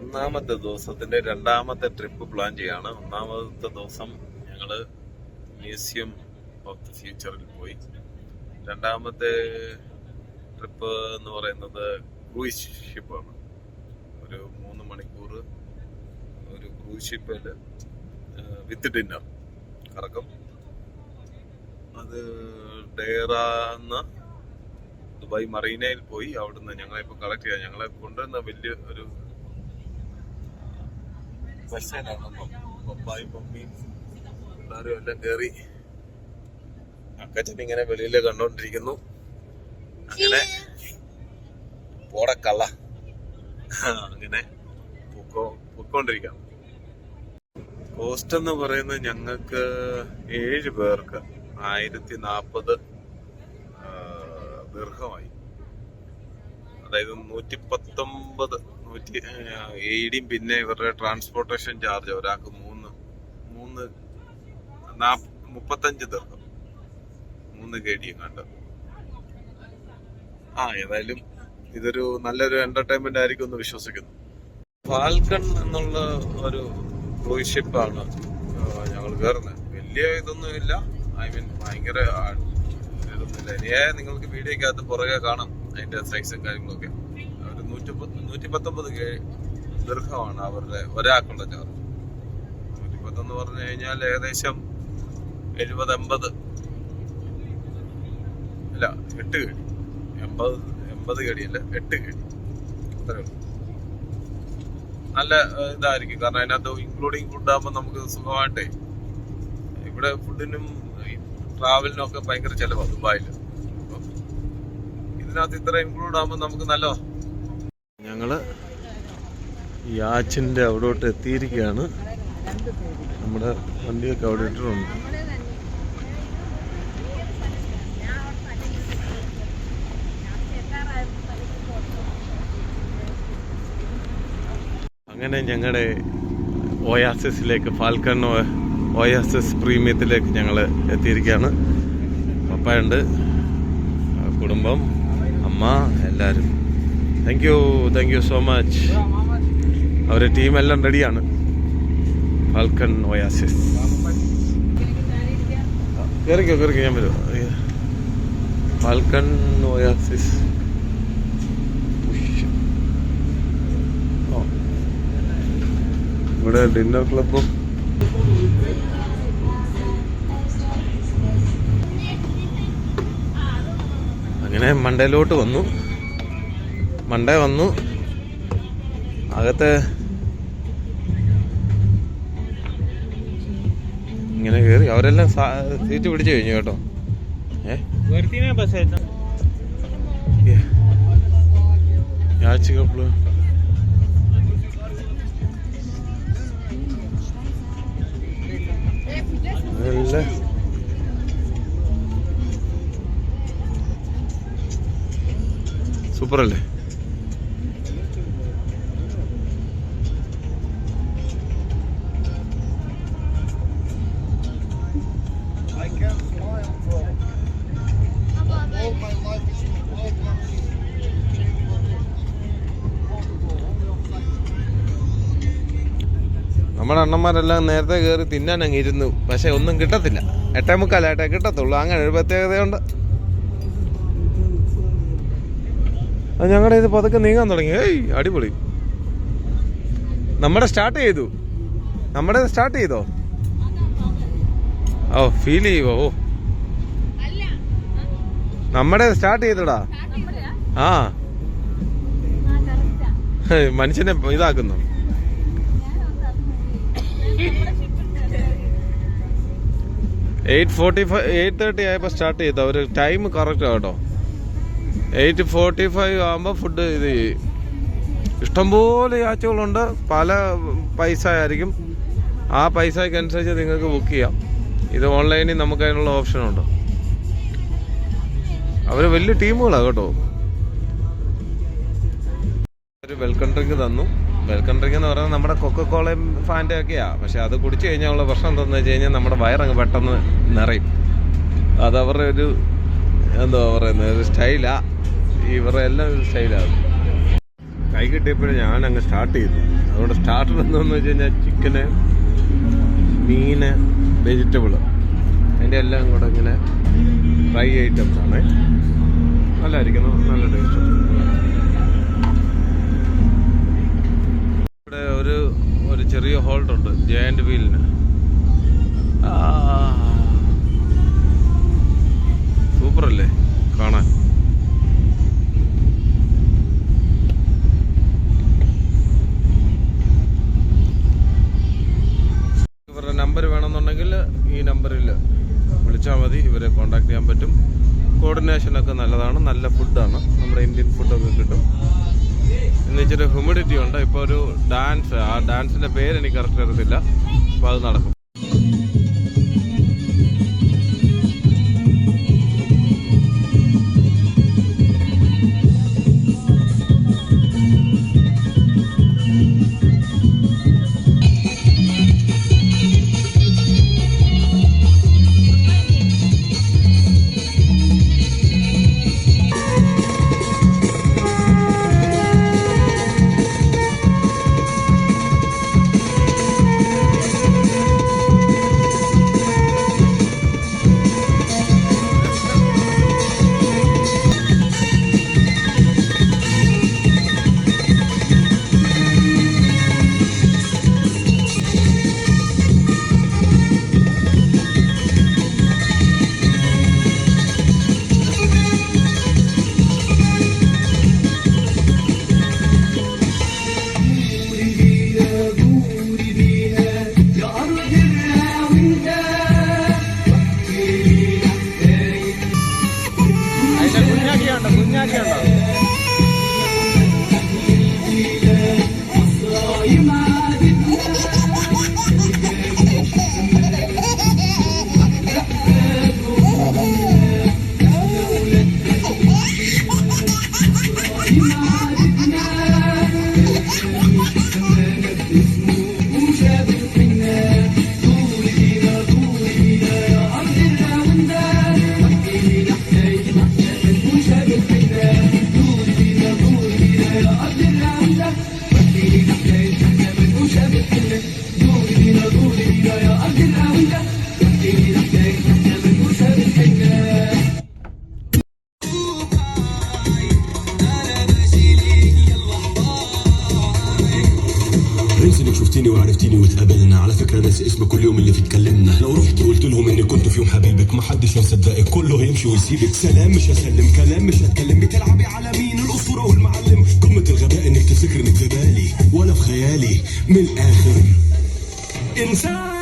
ഒന്നാമത്തെ ദിവസത്തിന്റെ രണ്ടാമത്തെ ട്രിപ്പ് പ്ലാൻ ചെയ്യാണ്. ഒന്നാമത്തെ ദിവസം ഞങ്ങള് മ്യൂസിയം ഓഫ് ദി ഫ്യൂച്ചറിൽ പോയി. രണ്ടാമത്തെ ട്രിപ്പ് എന്ന് പറയുന്നത് ക്രൂയിസ് ഷിപ്പാണ്. ഒരു 3 മണിക്കൂർ ഒരു ക്രൂയിസ് ഷിപ്പില് വിത്ത് ഡിന്നർ കറക്കം. അത് ഡേറാന്ന് ദുബായ് മറീനയിൽ പോയി. അവിടുന്ന് ഞങ്ങളെ കളക്ട് ചെയ്യാൻ ഞങ്ങളെ കൊണ്ടുവന്ന വലിയ ഒരു ബസ്സിലാണ്. പപ്പായും മമ്മിയും പിള്ളേരും എല്ലാം കയറി അക്കച്ചൻ ഇങ്ങനെ വെളിയിൽ കണ്ടോണ്ടിരിക്കുന്നു. അങ്ങനെ പോടക്കള്ള അങ്ങനെ പൊക്കോണ്ടിരിക്കാം. കോസ്റ്റ് എന്ന് പറയുന്നത് ഞങ്ങൾക്ക് 7 പേർക്ക് 1040 ദീർഘമായി. അതായത് 119 180 പിന്നെ ഇവരുടെ ട്രാൻസ്പോർട്ടേഷൻ ചാർജ് ഒരാൾക്ക് 35 ദീർഘം 3 KD കണ്ട്. ഏതായാലും ഇതൊരു നല്ലൊരു എന്റർടൈൻമെന്റ് ആയിരിക്കും എന്ന് വിശ്വസിക്കുന്നു. ഫാൽക്കൺ എന്നുള്ള ഒരു ക്രൂയിസ് ഷിപ്പാണ് ഞങ്ങൾ കയറുന്നത്. വലിയ ഇതൊന്നും ഇല്ല, ഭയങ്കര ഇതൊന്നുമില്ല. നിങ്ങൾക്ക് വീഡിയോക്കകത്ത് പുറകെ കാണാം അതിന്റെ സൈസും കാര്യങ്ങളൊക്കെ. ഒരു 119 ദീർഘമാണ് അവരുടെ ഒരാൾക്കുള്ള ചാർജ്. 110 പറഞ്ഞു കഴിഞ്ഞാൽ ഏകദേശം 70-80 അല്ല 8 KD 80 KD അല്ല 8 KD അത്രേ ഉള്ളൂ. നല്ല ഇതായിരിക്കും, കാരണം അതിനകത്ത് ഇൻക്ലൂഡിങ് ഫുഡ് ആകുമ്പോൾ നമുക്ക് സുഖമായിട്ടേ. ഇവിടെ ഫുഡിനും ട്രാവലിനും ഒക്കെ ഭയങ്കര ചെലവാണ് ദുബായില്. അപ്പം ഇതിനകത്ത് ഇത്ര ഇൻക്ലൂഡ് ആകുമ്പോൾ നമുക്ക് നല്ലതാ. ഞങ്ങള് യാച്ചിന്റെ അവിടോട്ട് എത്തിയിരിക്കുകയാണ്. നമ്മുടെ വണ്ടിയൊക്കെ അവിടെ ഇട്ടിട്ടുണ്ട്. അങ്ങനെ ഞങ്ങളുടെ ഒയാസിസിലേക്ക്, ഫാൽക്കൺ ഒയാസിസ് പ്രീമിയത്തിലേക്ക് ഞങ്ങൾ എത്തിയിരിക്കുകയാണ്. പപ്പയുണ്ട്, കുടുംബം, അമ്മ, എല്ലാവരും. Thank you so much. അവരുടെ ടീമെല്ലാം റെഡിയാണ്. Falcon oasis. കയറിക്കോ ഞാൻ വരും. ഫാൽക്കൺ ഒയാസിസ് ഇവിടെ ഡിന്നർ ക്ലബും അങ്ങനെ മണ്ടയിലോട്ട് വന്നു. അകത്ത് ഇങ്ങനെ കയറി. അവരെല്ലാം സീറ്റ് പിടിച്ചു കഴിഞ്ഞു കേട്ടോ. യാച്ചി കപ്പിള് സൂപ്പർ അല്ലേ? നമ്മുടെ അണ്ണന്മാരെല്ലാം നേരത്തെ കയറി തിന്നാൻ അങ്ങ് ഇരുന്നു. പക്ഷെ ഒന്നും കിട്ടത്തില്ല. 8:45 കിട്ടത്തുള്ളൂ. അങ്ങനെ ഒരു പ്രത്യേകതയുണ്ട്. ഞങ്ങളുടെ ഇത് പതുക്കെ നീങ്ങാൻ തുടങ്ങി. അടിപൊളി. നമ്മുടെ സ്റ്റാർട്ട് ചെയ്തോ? ഫീൽ ചെയ്യുവോ? നമ്മുടെ സ്റ്റാർട്ട് ചെയ്തോടാ. മനുഷ്യനെ ഇതാക്കുന്നു. 8:30 ആയപ്പോ സ്റ്റാർട്ട് ചെയ്തു അവര്. ടൈം കറക്റ്റ് കേട്ടോ. 8:45 ആകുമ്പോ ഫുഡ് ഇത് ഇഷ്ടംപോലെ യാച്ചകളുണ്ട്. പല പൈസ ആയിരിക്കും. ആ പൈസക്ക് അനുസരിച്ച് നിങ്ങൾക്ക് ബുക്ക് ചെയ്യാം. ഇത് ഓൺലൈനിൽ നമുക്ക് അതിനുള്ള ഓപ്ഷനുണ്ട്. അവര് വലിയ ടീമുകളാണ് കേട്ടോ. ഒരു വെൽക്കം ഡ്രിങ്ക് തന്നു. വെൽക്കം ഡ്രിങ്ക് എന്ന് പറയുന്നത് നമ്മുടെ കൊക്കക്കോളയും ഫാൻ്റെ ഒക്കെയാ. പക്ഷെ അത് കുടിച്ചു കഴിഞ്ഞാൽ ഉള്ള പ്രശ്നം എന്താണെന്ന് വെച്ച് കഴിഞ്ഞാൽ നമ്മുടെ വയറങ്ങ് പെട്ടെന്ന് നിറയും. അത് അവരുടെ ഒരു എന്താ പറയുന്നത്, ഒരു സ്റ്റൈലാ. ഇവരുടെ എല്ലാം ഒരു സ്റ്റൈലാണ്. കൈ കിട്ടിയപ്പോഴും ഞാൻ അങ്ങ് സ്റ്റാർട്ട് ചെയ്തു. അതുകൊണ്ട് സ്റ്റാർട്ടർ എന്താണെന്ന് വെച്ച് കഴിഞ്ഞാൽ ചിക്കന്, മീന്, വെജിറ്റബിള്, അതിൻ്റെ എല്ലാം കൂടെ ഇങ്ങനെ ഫ്രൈ ഐറ്റംസ് ആണ്. നല്ലതായിരിക്കുന്നു, നല്ല ടേസ്റ്റ്. ഇവിടെ ഒരു ചെറിയ ഹോൾട്ട് ഉണ്ട് ജയന്റ് വീലിന്. സൂപ്പറല്ലേ കാണാൻ. ഇവരുടെ നമ്പർ വേണമെന്നുണ്ടെങ്കിൽ ഈ നമ്പറിൽ വിളിച്ചാൽ മതി, ഇവരെ കോണ്ടാക്ട് ചെയ്യാൻ പറ്റും. കോർഡിനേഷനൊക്കെ നല്ലതാണ്, നല്ല ഫുഡാണ്, നമ്മുടെ ഇന്ത്യൻ ഫുഡൊക്കെ കിട്ടും. എന്ന് വെച്ചിട്ട് ഹ്യൂമിഡിറ്റി ഉണ്ട്. ഇപ്പോൾ ഒരു ഡാൻസ്, ആ ഡാൻസിൻ്റെ പേര് എനിക്ക് കറക്റ്റ് അറിയത്തില്ല, അപ്പോൾ അത് നടക്കും. شفتيني وعرفتيني واتقابلنا على فكرة ناسي اسمك كل يوم اللي فيه اتكلمنا لو رحت قلت لهم اني كنت في يوم حبيبك ما حدش هيصدقك كله هيمشي ويسيبك سلام مش هسلم كلام مش هتكلم بتلعبي على مين الاسطورة والمعلم قمة الغباء انك تفتكر انك في بالي ولا في خيالي من الاخر انسان